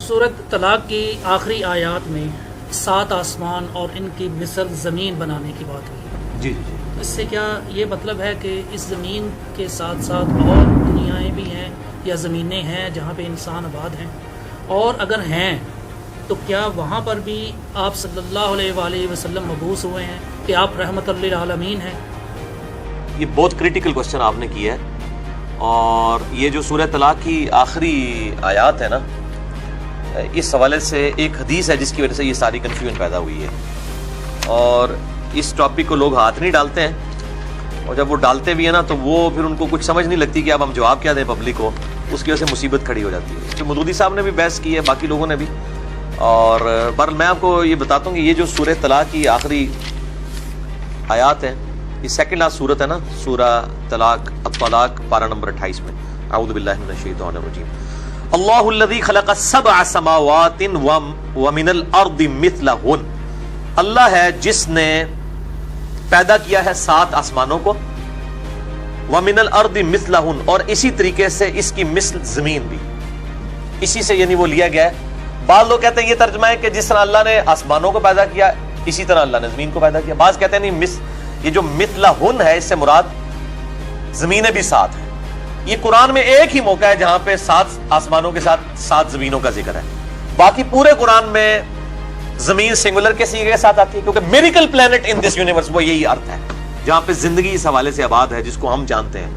سورۃ طلاق کی آخری آیات میں 7 آسمان اور ان کی مثل زمین بنانے کی بات ہوئی۔ جی اس سے کیا یہ مطلب ہے کہ اس زمین کے ساتھ ساتھ اور دنیایں بھی ہیں یا زمینیں ہیں جہاں پہ انسان آباد ہیں؟ اور اگر ہیں تو کیا وہاں پر بھی آپ صلی اللہ علیہ وآلہ وسلم مبعوث ہوئے ہیں کہ آپ رحمت للعالمین ہیں؟ یہ بہت کریٹیکل کوشچن آپ نے کیا ہے، اور یہ جو سورہ طلاق کی آخری آیات ہے نا، اس حوالے سے ایک حدیث ہے جس کی وجہ سے یہ ساری کنفیوژن پیدا ہوئی ہے، اور اس ٹاپک کو لوگ ہاتھ نہیں ڈالتے ہیں، اور جب وہ ڈالتے بھی ہیں نا تو وہ پھر ان کو کچھ سمجھ نہیں لگتی کہ اب ہم جواب کیا دیں پبلک کو، اس کی وجہ سے مصیبت کھڑی ہو جاتی ہے۔ جو مودودی صاحب نے بھی بحث کی ہے، باقی لوگوں نے بھی، اور پر میں آپ کو یہ بتاتا ہوں کہ یہ جو سورہ طلاق کی آخری آیات ہیں، یہ سیکنڈ لاسٹ سورت ہے نا، سورہ طلاق الطلاق پارہ نمبر 28 میں، اعوذ باللہ من الشیطان الرجیم، اللہ الذی خلق سبع سماوات ومن الارض مثلہن، اللہ ہے جس نے پیدا کیا ہے 7 آسمانوں کو، ومن الارض مثلہن، اور اسی طریقے سے اس کی مثل زمین بھی، اسی سے یعنی وہ لیا گیا ہے۔ بعض لوگ کہتے ہیں یہ ترجمہ ہے کہ جس طرح اللہ نے آسمانوں کو پیدا کیا اسی طرح اللہ نے زمین کو پیدا کیا۔ بعض کہتے ہیں نہیں، یہ جو مثلہن ہے اس سے مراد زمینیں بھی 7 ہیں۔ یہ قرآن میں ایک ہی موقع ہے جہاں پہ 7 آسمانوں کے ساتھ 7 زمینوں کا ذکر ہے، باقی پورے قرآن میں زمین سنگولر کے سیغے کے ساتھ آتی ہے، کیونکہ miracle plant in this universe, وہ یہی ارتھ ہے جہاں پہ زندگی اس حوالے سے آباد ہے جس کو ہم جانتے ہیں۔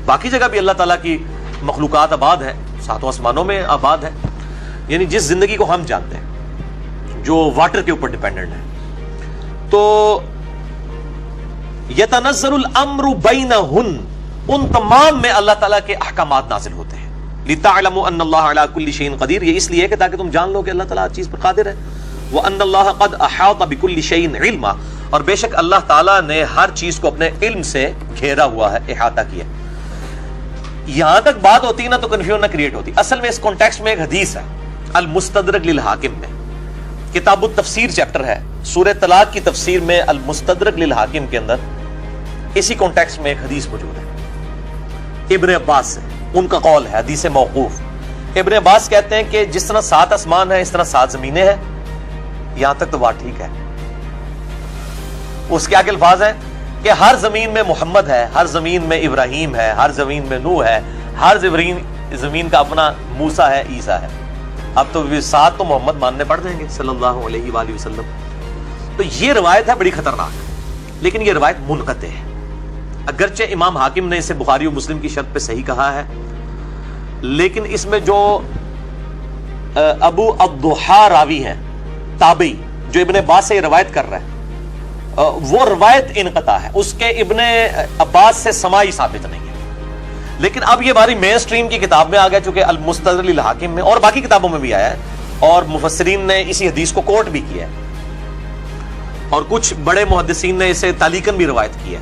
باقی جگہ بھی اللہ تعالیٰ کی مخلوقات آباد ہے، 7 آسمانوں میں آباد ہے، یعنی جس زندگی کو ہم جانتے ہیں جو واٹر کے اوپر ڈیپینڈنٹ ہے۔ تو یتنزل الامر بینہن، ان تمام میں اللہ تعالیٰ کے احکامات نازل ہوتے ہیں۔ لتعلموا ان اللہ علی کل شیء قدیر، یہ اس لیے کہ تاکہ تم جان لو کہ اللہ تعالیٰ ہر چیز پر قادر ہے۔ وان اللہ قد احاط بکل شیء علما، اور بے شک اللہ تعالیٰ نے ہر چیز کو اپنے علم سے گھیرا ہوا ہے، احاطہ کیا۔ یہاں تک بات ہوتی ہے نا تو کنفیوژن نہ کریٹ ہوتی۔ اصل میں اس کانٹیکسٹ میں ایک حدیث ہے المستدرک للحاکم میں، کتاب التفسیر چیپٹر ہے، سورہ طلاق کی تفسیر میں المستدرک للحاکم کے اندر اسی کانٹیکسٹ میں ایک حدیث موجود ہے ابن عباس سے، ان کا قول ہے، حدیث موقوف۔ ابن عباس کہتے ہیں کہ جس طرح 7 آسمان ہیں اس طرح 7 زمینیں ہیں، یہاں تک تو بات ٹھیک ہے۔ اس کے آگے الفاظ ہیں کہ ہر زمین میں محمد ہے، ہر زمین میں ابراہیم ہے، ہر زمین میں نوح ہے، ہر زمین کا اپنا موسیٰ ہے، عیسیٰ ہے۔ اب تو 7 تو محمد ماننے پڑ جائیں گے صلی اللہ علیہ وآلہ وسلم۔ تو یہ روایت ہے بڑی خطرناک، لیکن یہ روایت منقطع ہے، اگرچہ امام حاکم نے اسے بخاری و مسلم کی شرط پہ صحیح کہا ہے، لیکن اس میں جو ابو الضحیٰ راوی ہیں تابعی جو ابن عباس سے یہ روایت کر رہا ہے، وہ روایت انقطاع ہے، اس کے ابن عباس سے سماعی ثابت نہیں ہے۔ لیکن اب یہ ہماری مین سٹریم کی کتاب میں آ گیا، چونکہ المستدرک للحاکم میں اور باقی کتابوں میں بھی آیا ہے، اور مفسرین نے اسی حدیث کو کوٹ بھی کیا ہے، اور کچھ بڑے محدثین نے اسے تعلیقاً بھی روایت کی ہے۔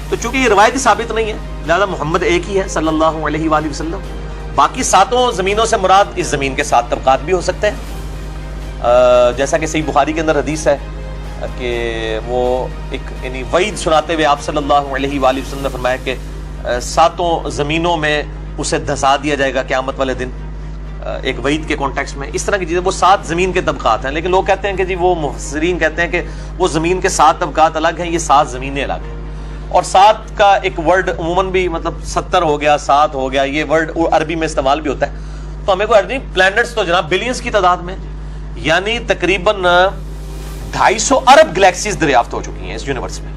تو چونکہ یہ روایت ہی ثابت نہیں ہے، لہذا محمد ایک ہی ہے صلی اللہ علیہ وآلہ وسلم۔ باقی 7 زمینوں سے مراد اس زمین کے 7 طبقات بھی ہو سکتے ہیں، جیسا کہ صحیح بخاری کے اندر حدیث ہے کہ وہ ایک یعنی وعید سناتے ہوئے آپ صلی اللہ علیہ وآلہ وسلم نے فرمایا کہ 7 زمینوں میں اسے دھسا دیا جائے گا قیامت والے دن، ایک وعید کے کانٹیکسٹ میں۔ اس طرح کی چیزیں، وہ 7 زمین کے طبقات ہیں، لیکن لوگ کہتے ہیں کہ جی وہ مفسرین کہتے ہیں کہ وہ زمین کے 7 طبقات الگ ہیں، یہ 7 زمینیں الگ ہیں۔ اور 7 کا ایک ورڈ عموماً بھی مطلب 70 ہو گیا، 7 ہو گیا، یہ ورڈ عربی میں استعمال بھی ہوتا ہے۔ تو ہمیں کوئی نہیں، پلانٹس تو جناب بلینز کی تعداد میں، یعنی تقریباً 250 ارب گلیکسیز دریافت ہو چکی ہیں اس یونیورس میں،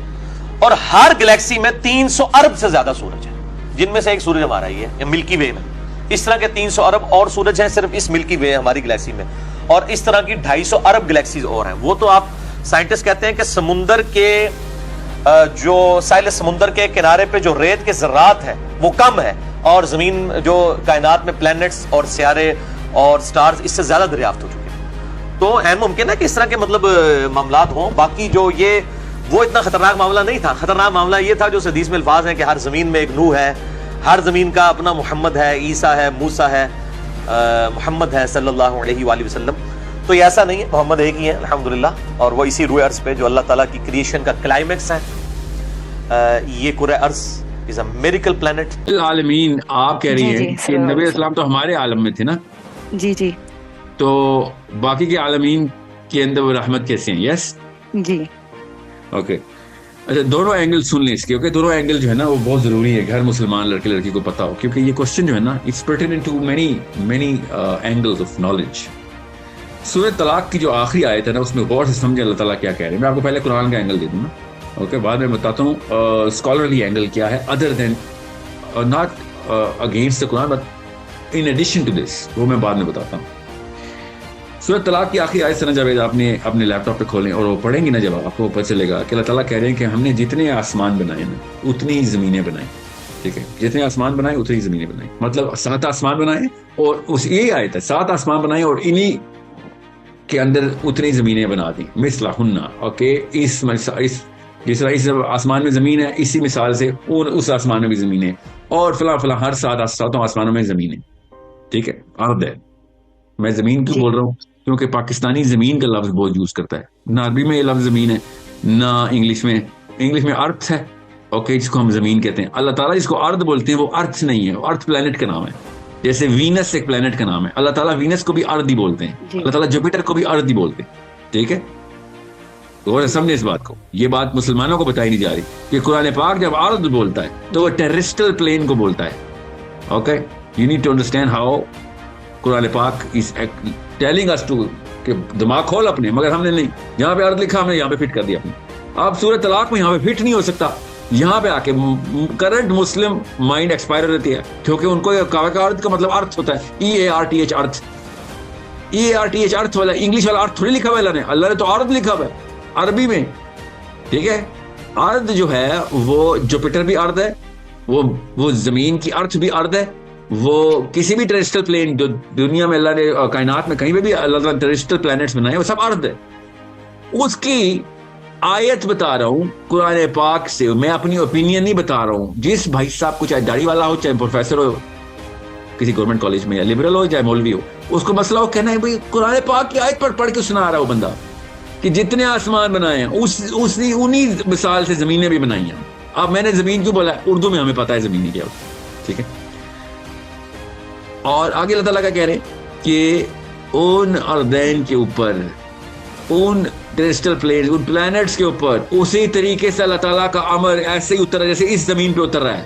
اور ہر گلیکسی میں 300 ارب سے زیادہ سورج ہیں، جن میں سے ایک سورج ہمارا ہی ہے ملکی وے میں۔ اس طرح کے 300 ارب اور سورج ہیں صرف اس ملکی وے ہماری گلیکسی میں، اور اس طرح کی 250 ارب گلیکسیز اور ہیں۔ وہ تو آپ سائنٹسٹ کہتے ہیں کہ سمندر کے جو ساحل سمندر کے کنارے پہ جو ریت کے ذرات ہیں وہ کم ہے، اور زمین جو کائنات میں پلانٹس اور سیارے اور سٹارز اس سے زیادہ دریافت ہو چکے ہیں۔ تو عین ممکن ہے کہ اس طرح کے مطلب معاملات ہوں۔ باقی جو یہ وہ اتنا خطرناک معاملہ نہیں تھا، خطرناک معاملہ یہ تھا جو حدیث میں الفاظ ہیں کہ ہر زمین میں ایک نوح ہے، ہر زمین کا اپنا محمد ہے، عیسیٰ ہے، موسیٰ ہے، محمد ہے صلی اللہ علیہ وآلہ وسلم۔ تو یہ ایسا نہیں ہے، محمد ایک ہی ہے الحمدللہ، اور وہ اسی روئے ارض پہ جو اللہ تعالیٰ کی کریشن کا کلائمیکس ہے، یہ کرۂ ارض از اے میریکل پلانٹ۔ عالمین آپ کہہ رہی ہیں کہ نبی اسلام تو ہمارے عالم میں تھے نا؟ جی جی تو باقی کے عالمین کے اندر وہ رحمت کیسے ہیں؟ یس جی اوکے. اچھا دونوں اینگل سن لیں اس کے. اوکے دونوں اینگل جو ہے نا وہ بہت ضروری ہے کہ ہر مسلمان لڑکے لڑکی کو پتا ہو, کیونکہ یہ کوشچن جو ہے نا it's pertinent to many angles of knowledge. سورہ طلاق کی جو آخری آیت ہے نا اس میں غور سے سمجھے اللہ تعالیٰ کیا کہہ رہے ہیں. میں آپ کو پہلے قرآن کا اینگل دے دوں نا, اوکے بعد میں بتاتا ہوں اسکالرلی اینگل کیا ہے other than not against the Quran but in addition to this, وہ میں بعد میں بتاتا ہوں. سورۃ طلاق کی آخری آیت سے نا جاوید آپ نے اپنے لیپ ٹاپ پہ کھولیں اور وہ پڑھیں گے نا, جب آپ کو پتہ چلے گا کہ اللہ تعالیٰ کہہ رہے ہیں کہ ہم نے جتنے آسمان بنائے نا اتنی زمینیں بنائیں. ٹھیک ہے, جتنے آسمان بنائے اتنی زمینیں بنائیں, مطلب 7 آسمان بنائے اور اس یہی آیت ہے 7 آسمان بنائے اور انہی کے اندر اتنی زمینیں بنا دی مثلہن. اوکے اس جس طرح اس آسمان میں زمین ہے اسی مثال سے اس آسمان میں بھی زمین ہے, اور فلاں فلاں ہر 7 آسمانوں میں زمین ہے. ٹھیک ہے, ارض ہے. میں زمین کیوں بول رہا ہوں کیونکہ پاکستانی زمین کا لفظ بہت یوز کرتا ہے, نہ عربی میں یہ لفظ زمین ہے نہ انگلش میں ارتھ ہے. اوکے جس کو ہم زمین کہتے ہیں. اللہ تعالیٰ جس کو ارتھ بولتے ہیں وہ ارتھ نہیں ہے, وہ ارتھ پلانٹ کا نام ہے. جیسے وینس ایک پلانٹ کا نام ہے, اللہ تعالیٰ وینس کو بھی ارتھ ہی بولتے ہیں, اللہ تعالیٰ جوپیٹر کو بھی ارتھ ہی بولتے ہیں. ٹھیک ہے, غور سے سمجھے اس بات کو. یہ بات مسلمانوں کو بتائی نہیں جا رہی کہ قرآن پاک جب ارتھ بولتا ہے تو وہ ٹیرسٹرل پلین کو بولتا ہے. Okay you need to understand how Quran پاک از ٹیلنگ اس ٹو کہ دماغ کھول اپنے, مگر ہم نے نہیں. جہاں پہ ارتھ لکھا ہم نے یہاں پہ فٹ کر دیا اپنے. اب سورۃ طلاق میں یہاں پہ فٹ نہیں ہو سکتا, یہاں پہ آ کے کرنٹ مسلم مائنڈ ایکسپائر رہتی ہے, کیونکہ ان کو ارتھ کا مطلب ارتھ ہوتا ہے EARTH ارتھ. EARTH ارتھ والا انگلش والا ارتھ تھوڑی لکھا ہوا ہے اللہ نے تو ارتھ لکھا ہوا ہے عربی میں. ٹھیک ہے, ارتھ جو ہے وہ جوپیٹر بھی ارتھ ہے, وہ زمین کی ارتھ بھی ارتھ ہے, وہ کسی بھی ٹیرسٹرل پلین جو دنیا میں اللہ نے کائنات میں کہیں پہ بھی اللہ تعالیٰ ٹیرسٹرل پلانٹس بنائے وہ سب ارتھ ہے. اس کی آیت بتا رہا ہوں قرآن پاک سے, میں اپنی اوپینین نہیں بتا رہا ہوں. جس بھائی صاحب کو چاہے داڑھی والا ہو چاہے پروفیسر ہو کسی گورنمنٹ کالج میں, یا لبرل ہو چاہے مولوی ہو, اس کو مسئلہ ہو کہنا ہے بھائی قرآن پاک کی آیت پڑھ کے سنا رہا ہے وہ بندہ کہ جتنے آسمان بنائے ہیں انہی مثال سے زمینیں بھی بنائی ہیں. اب میں نے زمین کیوں بولا, اردو میں ہمیں پتا ہے زمینیں کیا ہوتی ہے. ٹھیک ہے, اور آگے اللہ تعالیٰ کا کہہ رہے ہیں کہ ان ارضین کے اوپر, ان ٹیرسٹرل پلینز, ان پلانٹس کے اوپر اسی طریقے سے اللہ تعالیٰ کا امر ایسے ہی اتر رہا ہے جیسے اس زمین پہ اتر رہا ہے,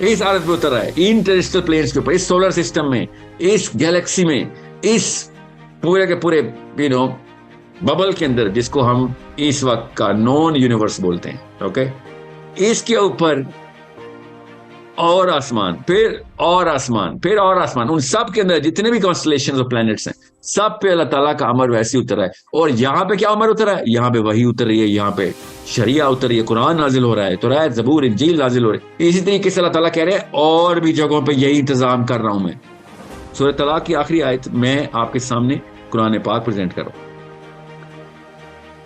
اس ارض پہ اتر رہا ہے, ان ٹیرسٹرل پلینز کے اوپر, اس سولر سسٹم میں, اس گیلیکسی میں, اس پورے کے پورے ببل کے اندر جس کو ہم اس وقت کا نون یونیورس بولتے ہیں. اوکے, اس کے اوپر اور آسمان, پھر اور آسمان, پھر اور آسمان, ان سب کے اندر جتنے بھی کانسٹلیشنز اور پلانٹس ہیں سب پہ اللہ تعالیٰ کا امر ویسے اتر رہا ہے. اور یہاں پہ کیا امر اتر رہا ہے, یہاں پہ وحی اتر رہی ہے, یہاں پہ شریعہ اتر رہی ہے, قرآن نازل ہو رہا ہے, تورات زبور انجیل نازل ہو رہی ہے. اسی طریقے سے اللہ تعالیٰ کہہ رہے ہیں اور بھی جگہوں پہ یہی انتظام کر رہا ہوں میں. سورۃ طلاق کی آخری آیت میں آپ کے سامنے قرآن پاک پریزنٹ کر رہا ہوں.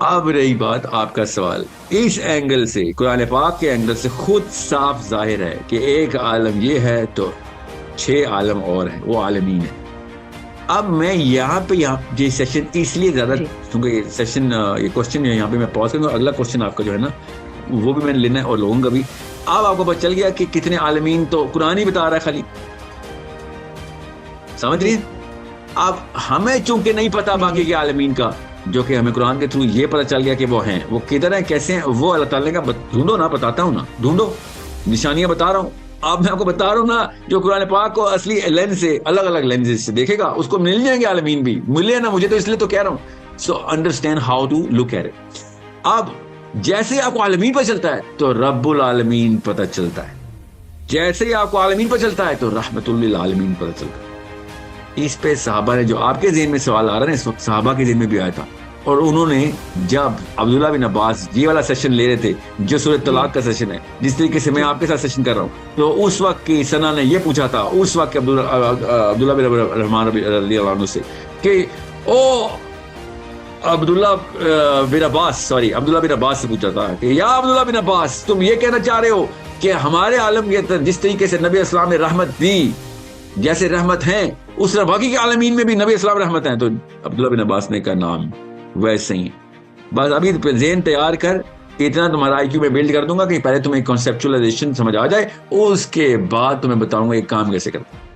اب رہی بات آپ کا سوال, اس اینگل سے قرآن پاک کے اینگل سے خود صاف ظاہر ہے کہ ایک عالم یہ ہے تو 6 عالم اور ہیں, وہ عالمین ہیں. اب میں یہاں پہ یہ سیشن اس لیے زیادہ, کیونکہ یہ سیشن یہ کوشچن یہاں پہ میں پاز کروں گا, اگلا کوشچن آپ کا جو ہے نا وہ بھی میں نے لینا ہے اور لوگوں کا بھی. اب آپ کو پتہ چل گیا کہ کتنے عالمین تو قرآن ہی بتا رہا ہے خالی, سمجھ رہی. اب ہمیں چونکہ نہیں پتا باقی کے عالمین کا, جو کہ ہمیں قرآن کے تھرو یہ پتہ چل گیا کہ وہ ہیں, وہ کدھر ہیں کیسے ہیں, وہ اللہ تعالیٰ کا ڈھونڈو نا, بتاتا ہوں نا, ڈھونڈو, نشانیاں بتا رہا ہوں. اب میں آپ کو بتا رہا ہوں نا, جو قرآن پاک کو اصلی لینس سے, الگ الگ لینز سے دیکھے گا اس کو مل جائیں گے عالمین بھی, ملے نا مجھے تو اس لیے تو کہہ رہا ہوں. So understand how to look at it. اب جیسے آپ کو عالمین پتہ چلتا ہے تو رب العالمین پتہ چلتا ہے, جیسے ہی آپ کو عالمین پتہ چلتا ہے تو رحمت للعالمین پتہ چلتا ہے. اس پہ صحابہ نے, جو آپ کے ذہن میں سوال آ رہا ہے اس وقت صحابہ کے ذہن میں بھی آیا تھا, اور انہوں نے جب عبداللہ بن عباس یہ والا سیشن لے رہے تھے جو سورۃ طلاق کا سیشن ہے, جس طریقے سے میں آپ کے ساتھ سیشن کر رہا ہوں, تو اس وقت کی سنا نے یہ پوچھا تھا اس وقت کے عبداللہ بن رحمان رضی اللہ عنہ سے کہ او عبداللہ بن عباس سے پوچھا تھا کہ یا عبداللہ بن عباس, تم یہ کہنا چاہ رہے ہو کہ ہمارے عالم کے جس طریقے سے نبی اسلام نے رحمت دی, جیسے رحمت ہیں اس طرح باقی کے عالمین میں بھی نبی اسلام رحمت ہیں؟ تو عبداللہ بن عباس نے کہا نام ویسے ہی. بس ابھی ذہن تیار کر, اتنا تمہارا آئی کیو میں بلڈ کر دوں گا کہ پہلے تمہیں کانسیپچولائزیشن سمجھ آ جائے, اس کے بعد تمہیں بتاؤں گا یہ کام کیسے کرتا ہے.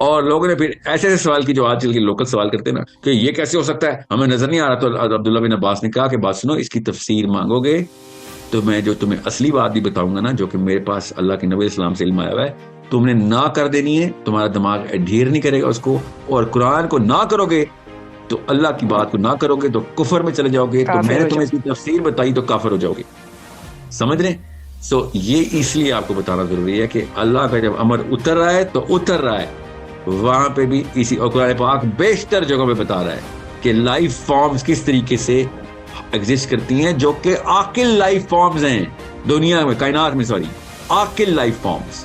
اور لوگوں نے پھر ایسے ایسے سوال کی جو آج کل کے لوکل سوال کرتے ہیں نا کہ یہ کیسے ہو سکتا ہے, ہمیں نظر نہیں آ رہا. تو عبداللہ بن عباس نے کہا کہ بات سنو, اس کی تفسیر مانگو گے تو میں جو تمہیں اصلی بات بھی بتاؤں گا نا, جو کہ میرے پاس اللہ کے نبی اسلام سے علم آیا ہوا ہے, تم نے نہ کر دینی ہے, تمہارا دماغ ایڈھیر نہیں کرے گا اس کو, اور قرآن کو نہ کرو گے تو اللہ کی بات کو نہ کرو گے تو کفر میں چلے جاؤ گے. تو میں نے تمہیں اس کی تفسیر بتائی تو کافر ہو جاؤ گے. سمجھ رہے؟ سو یہ اس لیے آپ کو بتانا ضروری ہے کہ اللہ کا جب امر اتر رہا ہے تو اتر رہا ہے, وہاں پہ بھی اسی, اور قرآن پاک بیشتر جگہوں پہ بتا رہا ہے کہ لائف فارمز کس طریقے سے ایگزسٹ کرتی ہیں, جو کہ عاقل لائف فارمز ہیں دنیا میں, کائنات میں, سوری عاقل لائف فارمز.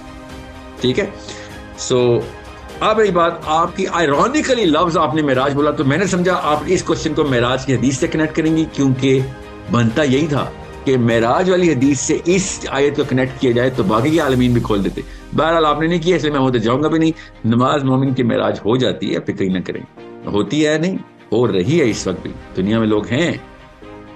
ٹھیک ہے. سو اب رہی بات آپ کی, آئرونیکلی لفظ آپ نے معراج بولا تو میں نے سمجھا آپ اس کوشچن کو معراج کی حدیث سے کنیکٹ کریں گی, کیونکہ بنتا یہی تھا کہ معراج والی حدیث سے اس آیت کو کنیکٹ کیا جائے تو باقی کے عالمین بھی کھول دیتے. بہرحال آپ نے نہیں کیا, اس لیے میں ہوتے جاؤں گا بھی نہیں. نماز مومن کی معراج ہو جاتی ہے, فکر نہ کریں, ہوتی ہے نہیں, ہو رہی ہے اس وقت بھی, دنیا میں لوگ ہیں.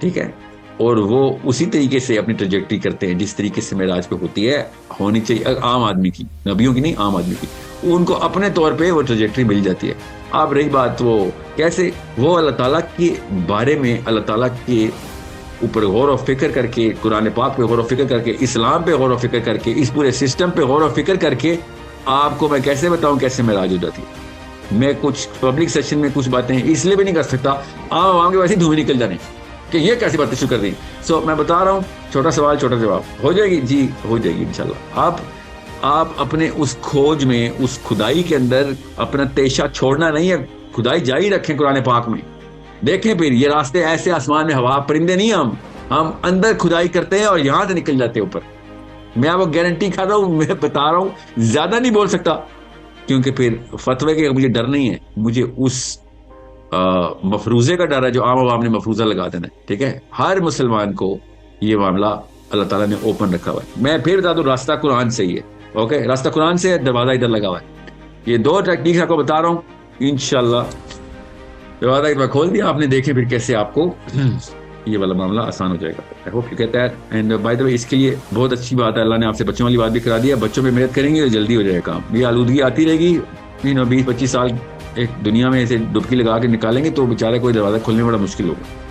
ٹھیک ہے. اور وہ اسی طریقے سے اپنی ٹریجیکٹری کرتے ہیں جس طریقے سے معراج پہ ہوتی ہے, ہونی چاہیے عام آدمی کی, نبیوں کی نہیں, عام آدمی کی. ان کو اپنے طور پہ وہ ٹریجیکٹری مل جاتی ہے. اب رہی بات وہ کیسے, وہ اللہ تعالیٰ کے بارے میں, اللہ تعالیٰ کے اوپر غور و فکر کر کے, قرآن پاک پہ غور و فکر کر کے, اسلام پہ غور و فکر کر کے, اس پورے سسٹم پہ غور و فکر کر کے آپ کو میں کیسے بتاؤں کیسے معراج ہو جاتی ہے. میں کچھ پبلک سیشن میں کچھ باتیں اس لیے بھی نہیں کر سکتا, عوام کے ویسے دھوئیں نکل جانے کہ یہ کیسی باتیں شروع کر دیں. سو میں بتا رہا ہوں, چھوٹا سوال چھوٹا جواب, ہو جائے گی جی, ہو جائے گی انشاءاللہ. آپ اپنے اس کھوج میں, اس کھدائی کے اندر اپنا تیشہ چھوڑنا نہیں ہے, کھدائی جاری رکھیں قرآن پاک میں. دیکھیں پھر یہ راستے ایسے آسمان میں ہوا پرندے نہیں, ہم اندر کھدائی کرتے ہیں اور یہاں سے نکل جاتے ہیں اوپر. میں آپ کو گارنٹی کھا رہا ہوں, میں بتا رہا ہوں, زیادہ نہیں بول سکتا کیونکہ پھر فتوے کے مجھے ڈر نہیں ہے, مجھے اس مفروضے کا ڈر ہے جو عام عوام نے مفروضہ لگا دینا ہے. ٹھیک ہے. ہر مسلمان کو یہ معاملہ اللہ تعالیٰ نے اوپن رکھا ہوا ہے. میں پھر بتا دوں, راستہ قرآن سے ہی ہے. اوکے, راستہ قرآن سے ہے, دروازہ ادھر لگا ہوا ہے. یہ دو ٹیکنیک آپ کو بتا رہا ہوں, انشاءاللہ دروازہ ایک بار کھول دیا آپ نے, دیکھیں پھر کیسے آپ کو یہ والا معاملہ آسان ہو جائے گا. آئی ہوپ یو کہتا ہے. اینڈ بائی دا وے, اس کے لیے بہت اچھی بات ہے, اللہ نے آپ سے بچوں والی بات بھی کرا دی ہے. بچوں پہ محنت کریں گے تو جلدی ہو جائے گا کام. یہ آلودگی آتی رہے گی, 20-25 سال ایک دنیا میں ایسے ڈبکی لگا کے نکالیں گے تو بیچارے کوئی دروازہ کھولنے میں بڑا مشکل ہوگا.